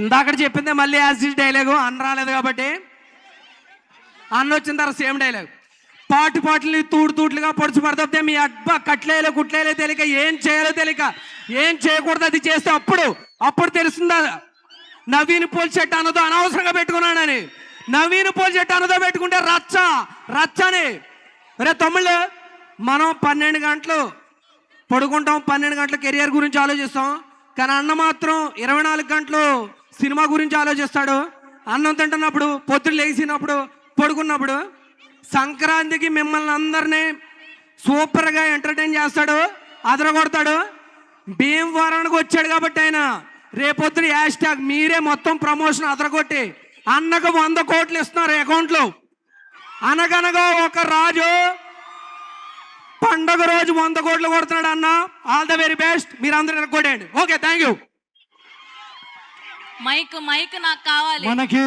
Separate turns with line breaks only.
ఇందాక చెప్పిందే మళ్ళీ యాసిడ్ డైలాగు అన్న రాలేదు కాబట్టి అన్న వచ్చిన తర్వాత సేమ్ డైలాగ్. పాటలు తూట్లుగా పొడుచు పడతాపితే మీ అబ్బా కట్లేలో కుట్లేలో తెలియక ఏం చేయాలో తెలియక ఏం చేయకూడదు అది చేస్తే అప్పుడు తెలుస్తుందా నవీన్ పోల్ చెట్టు అన్నదో అనవసరంగా పెట్టుకున్నానని. నవీన్ పోల్ చెట్టు అన్నదో పెట్టుకుంటే రచ్చని. రే తమ్ముళ్ళు, మనం 12 గంటలు పడుకుంటాం, 12 గంటల కెరియర్ గురించి ఆలోచిస్తాం. కానీ అన్న మాత్రం 24 గంటలు సినిమా గురించి ఆలోచిస్తాడు. అన్నం తింటున్నప్పుడు, పొద్దులు లేచినప్పుడు, పడుకున్నప్పుడు. సంక్రాంతికి మిమ్మల్ని అందరినీ సూపర్గా ఎంటర్టైన్ చేస్తాడు, అదరగొడతాడు. భీమవరానికి వచ్చాడు కాబట్టి ఆయన రేపొద్దున హ్యాష్ట్యాగ్ మీరే మొత్తం ప్రమోషన్ అదరగొట్టి అన్నకు 100 కోట్లు ఇస్తున్నారు అకౌంట్లో. అనగనగా ఒక రాజు పండగ రోజు 100 కోట్లు కొడుతున్నాడు అన్న. ఆల్ ద వెరీ బెస్ట్, మీరు అందరూ కొట్టండి. Okay, thank you.
మైక్ నాకు కావాలి.
మనకి